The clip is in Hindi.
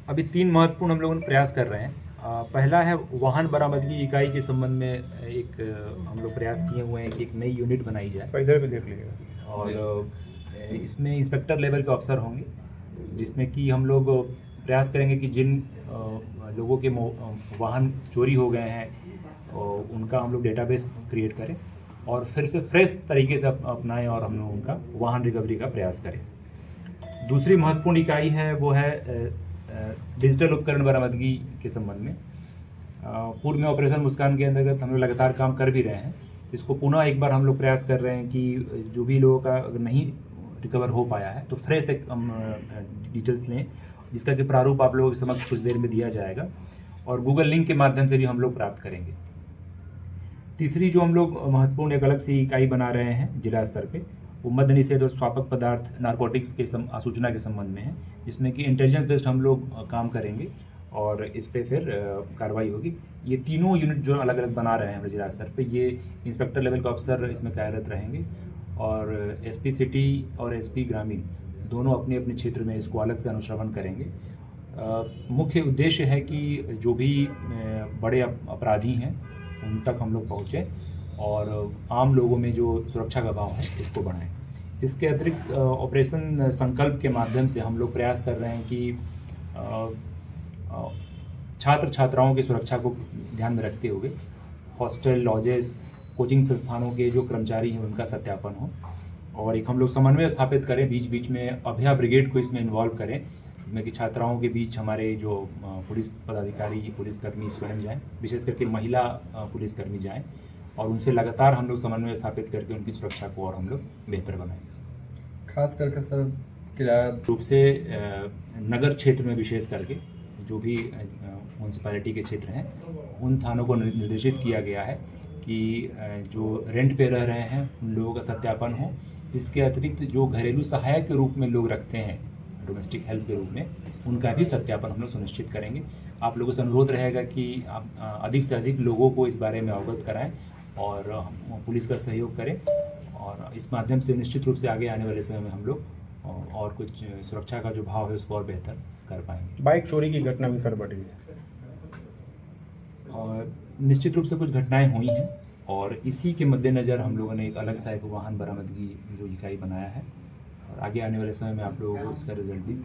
अभी 3 महत्वपूर्ण हम लोग प्रयास कर रहे हैं। पहला है वाहन बरामदगी इकाई के संबंध में एक हम लोग प्रयास किए हुए हैं कि एक नई यूनिट बनाई जाए इधर भी देख लीजिएगा। और इसमें इंस्पेक्टर लेवल के अफसर होंगे, जिसमें कि हम लोग प्रयास करेंगे कि जिन लोगों के वाहन चोरी हो गए हैं उनका हम लोग डेटाबेस क्रिएट करें और फिर से फ्रेश तरीके से अपनाएं और हम लोग उनका वाहन रिकवरी का प्रयास करें। दूसरी महत्वपूर्ण इकाई है वो है डिजिटल उपकरण बरामदगी के संबंध में। पूर्व में ऑपरेशन मुस्कान के अंतर्गत हम लोग लगातार काम कर भी रहे हैं। इसको पुनः एक बार हम लोग प्रयास कर रहे हैं कि जो भी लोगों का अगर नहीं रिकवर हो पाया है तो फ्रेश एक हम डिटेल्स लें, जिसका कि प्रारूप आप लोगों के समक्ष कुछ देर में दिया जाएगा और गूगल लिंक के माध्यम से भी हम लोग प्राप्त करेंगे। तीसरी जो हम लोग महत्वपूर्ण एक अलग सी इकाई बना रहे हैं जिला स्तर पे, वो मद्य निषेध और स्वापक पदार्थ नारकोटिक्स के सूचना के संबंध में है, जिसमें कि इंटेलिजेंस बेस्ड हम लोग काम करेंगे और इस पे फिर कार्रवाई होगी। ये तीनों यूनिट जो अलग अलग बना रहे हैं हम जिला स्तर पे, ये इंस्पेक्टर लेवल के अफसर इसमें कार्यरत रहेंगे और एसपी सिटी और एसपी ग्रामीण दोनों अपने अपने क्षेत्र में इसको अलग से अनुश्रवण करेंगे। मुख्य उद्देश्य है कि जो भी बड़े अपराधी हैं उन तक हम लोग पहुँचें और आम लोगों में जो सुरक्षा का भाव है उसको बढ़ाएं। इसके अतिरिक्त ऑपरेशन संकल्प के माध्यम से हम लोग प्रयास कर रहे हैं कि छात्र छात्राओं की सुरक्षा को ध्यान में रखते हुए हॉस्टल, लॉजेस, कोचिंग संस्थानों के जो कर्मचारी हैं उनका सत्यापन हो और एक हम लोग समन्वय स्थापित करें। बीच बीच में अभया ब्रिगेड को इसमें इन्वॉल्व करें, जिसमें कि छात्राओं के बीच हमारे जो पुलिस पदाधिकारी, पुलिसकर्मी स्वयं जाएं, विशेष करके महिला पुलिसकर्मी जाएं और उनसे लगातार हम लोग समन्वय स्थापित करके उनकी सुरक्षा को और हम लोग बेहतर बनाएं। खास करके सर किराया रूप से नगर क्षेत्र में विशेष करके जो भी म्यूनसिपैलिटी के क्षेत्र हैं उन थानों को निर्देशित किया गया है कि जो रेंट पे रह रहे हैं उन लोगों का सत्यापन हो। इसके अतिरिक्त जो घरेलू सहायक के रूप में लोग रखते हैं, डोमेस्टिक हेल्प के रूप में, उनका भी सत्यापन हम लोग सुनिश्चित करेंगे। आप लोगों से अनुरोध रहेगा कि आप अधिक से अधिक लोगों को इस बारे में अवगत कराएं और पुलिस का सहयोग करें और इस माध्यम से निश्चित रूप से आगे आने वाले समय में हम लोग और कुछ सुरक्षा का जो भाव है उसको और बेहतर कर पाएंगे। बाइक चोरी की घटना भी सर बढ़ी है और निश्चित रूप से कुछ घटनाएं हुई हैं और इसी के मद्देनज़र हम लोगों ने एक अलग सा एक वाहन बरामदगी जो इकाई बनाया है और आगे आने वाले समय में आप लोगों को इसका रिजल्ट भी